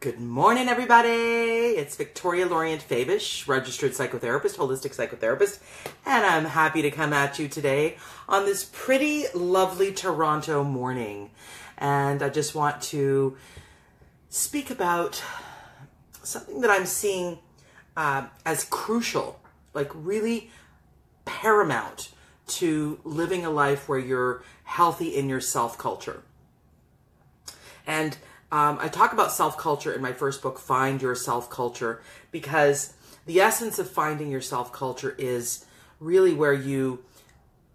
Good morning, everybody. It's Victoria Lorient Fabish, registered psychotherapist, holistic psychotherapist, and I'm happy to come at you today on this pretty lovely Toronto morning. And I just want to speak about something that I'm seeing as crucial, like really paramount to living a life where you're healthy in your self-culture. And I talk about self-culture in my first book, Find Your Self-Culture, because the essence of finding your self-culture is really where you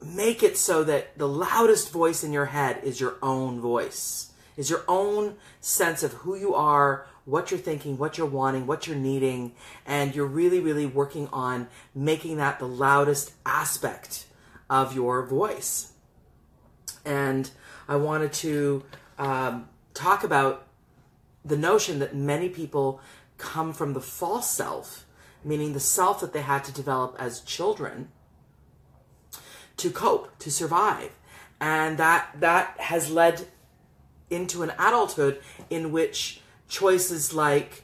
make it so that the loudest voice in your head is your own voice, is your own sense of who you are, what you're thinking, what you're wanting, what you're needing, and you're really, really working on making that the loudest aspect of your voice. And I wanted to talk about the notion that many people come from the false self, meaning the self that they had to develop as children to cope, to survive. And that has led into an adulthood in which choices like,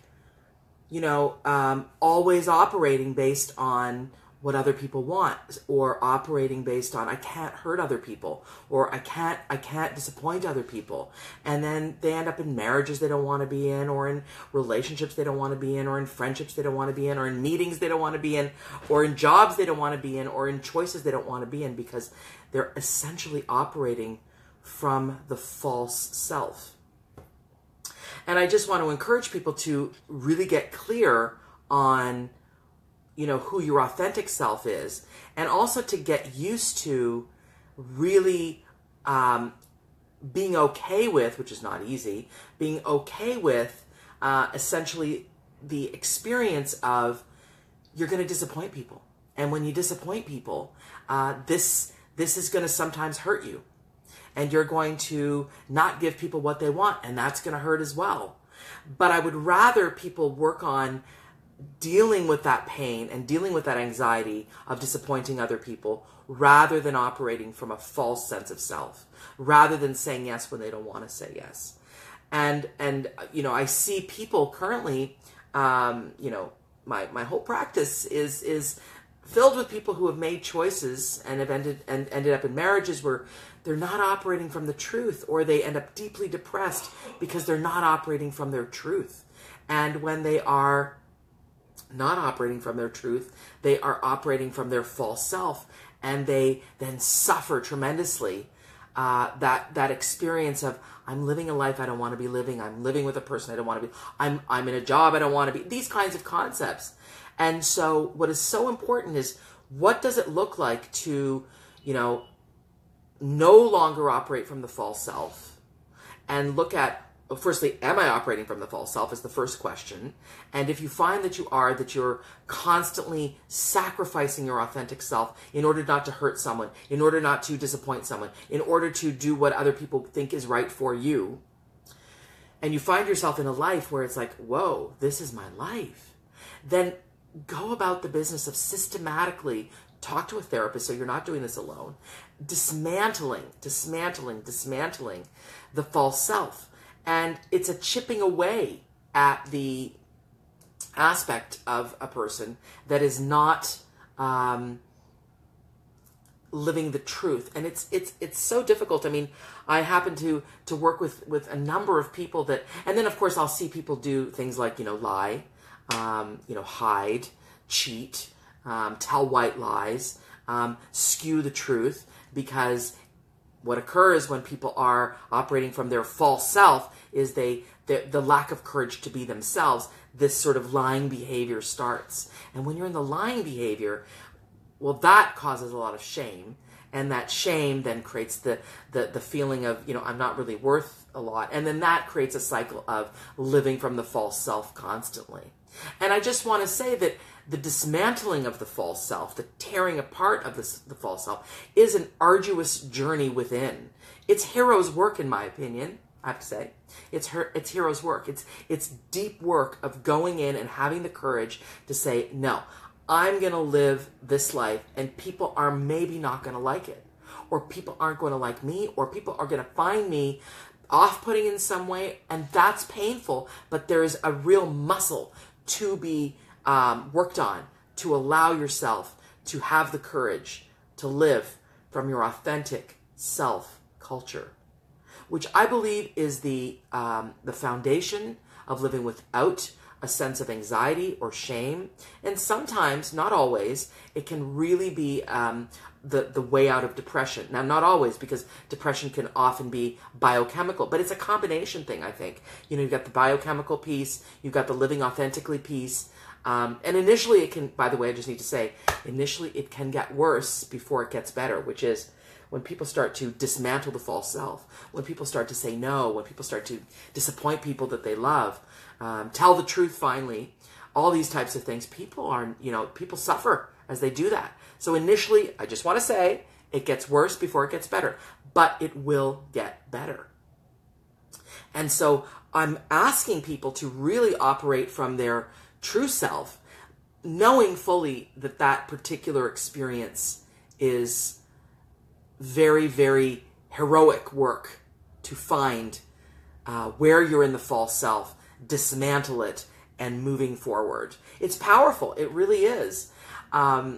always operating based on what other people want, or operating based on I can't hurt other people, or I can't disappoint other people. And then they end up in marriages they don't want to be in, or in relationships they don't want to be in, or in friendships they don't want to be in, or in meetings they don't want to be in, or in jobs they don't want to be in, or in choices they don't want to be in, because they're essentially operating from the false self. And I just want to encourage people to really get clear on who your authentic self is, and also to get used to really being okay with, which is not easy, being okay with essentially the experience of you're going to disappoint people. And when you disappoint people, this is going to sometimes hurt you. And you're going to not give people what they want, and that's going to hurt as well. But I would rather people work on dealing with that pain and dealing with that anxiety of disappointing other people, rather than operating from a false sense of self, rather than saying yes when they don't want to say yes. And I see people currently, my whole practice is filled with people who have made choices and have ended up in marriages where they're not operating from the truth, or they end up deeply depressed because they're not operating from their truth. And when they are not operating from their truth, they are operating from their false self, and they then suffer tremendously that experience of I'm living a life I don't want to be living, I'm living with a person I don't want to be, I'm in a job I don't want to be, these kinds of concepts. And so what is so important is, what does it look like to no longer operate from the false self, and look at, firstly, am I operating from the false self is the first question. And if you find that you are, that you're constantly sacrificing your authentic self in order not to hurt someone, in order not to disappoint someone, in order to do what other people think is right for you, and you find yourself in a life where it's like, whoa, this is my life, then go about the business of systematically talk to a therapist, so you're not doing this alone, dismantling the false self. And it's a chipping away at the aspect of a person that is not living the truth. And it's so difficult. I mean, I happen to work with a number of people that, and then of course I'll see people do things like, lie, hide, cheat, tell white lies, skew the truth, because what occurs when people are operating from their false self is the lack of courage to be themselves. This sort of lying behavior starts. And when you're in the lying behavior, well, that causes a lot of shame. And that shame then creates the feeling of, I'm not really worth a lot. And then that creates a cycle of living from the false self constantly. And I just want to say that the dismantling of the false self, the tearing apart of the false self, is an arduous journey within. It's hero's work, in my opinion, I have to say. It's hero's work. It's deep work of going in and having the courage to say, no, I'm going to live this life, and people are maybe not going to like it. Or people aren't going to like me, or people are going to find me off-putting in some way, and that's painful, but there is a real muscle to be worked on to allow yourself to have the courage to live from your authentic self culture, which I believe is the foundation of living without a sense of anxiety or shame. And sometimes, not always, it can really be the way out of depression. Now, not always, because depression can often be biochemical, but it's a combination thing, I think. You know, you've got the biochemical piece, you've got the living authentically piece, and initially it can, by the way, I just need to say, initially it can get worse before it gets better, which is when people start to dismantle the false self, when people start to say no, when people start to disappoint people that they love, tell the truth finally, all these types of things, people suffer as they do that. So initially, I just want to say, it gets worse before it gets better, but it will get better. And so I'm asking people to really operate from their true self, knowing fully that that particular experience is very, very heroic work to find where you're in the false self, dismantle it, and moving forward. It's powerful. It really is. I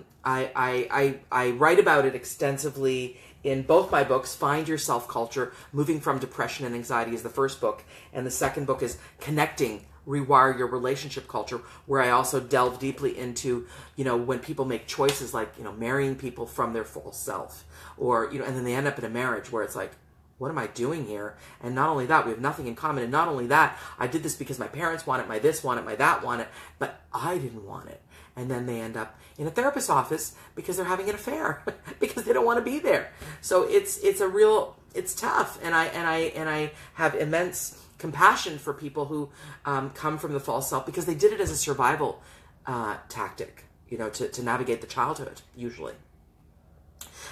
write about it extensively in both my books. Find Your Self Culture, Moving from Depression and Anxiety is the first book. And the second book is Connecting, Rewire Your Relationship Culture, where I also delve deeply into, when people make choices like, marrying people from their false self, or, and then they end up in a marriage where it's like, what am I doing here? And not only that, we have nothing in common. And not only that, I did this because my parents want it, my this want it, my that want it, but I didn't want it. And then they end up in a therapist's office because they're having an affair because they don't want to be there. So it's tough. And I have immense compassion for people who come from the false self because they did it as a survival tactic, to navigate the childhood, usually.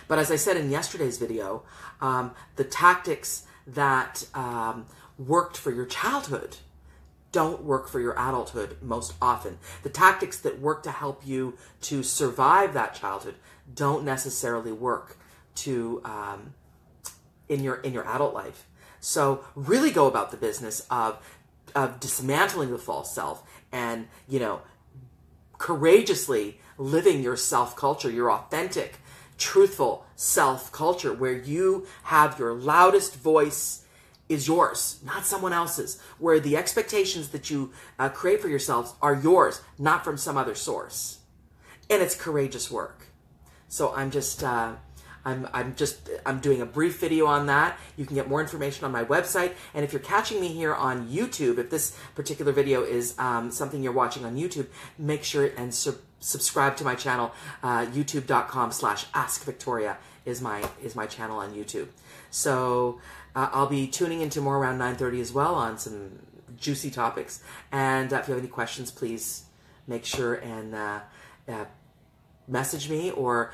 But as I said in yesterday's video, the tactics that worked for your childhood don't work for your adulthood most often. The tactics that work to help you to survive that childhood don't necessarily work to in your adult life. So really go about the business of dismantling the false self and, courageously living your self-culture, your authentic, truthful self-culture, where you have your loudest voice is yours, not someone else's, where the expectations that you create for yourselves are yours, not from some other source. And it's courageous work. So I'm doing a brief video on that. You can get more information on my website. And if you're catching me here on YouTube, if this particular video is something you're watching on YouTube, make sure and subscribe to my channel. youtube.com/AskVictoria is my channel on YouTube. So I'll be tuning into more around 9:30 as well on some juicy topics. And if you have any questions, please make sure and message me or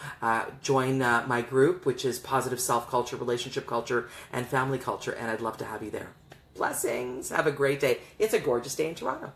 join my group, which is Positive Self-Culture, Relationship Culture, and Family Culture. And I'd love to have you there. Blessings. Have a great day. It's a gorgeous day in Toronto.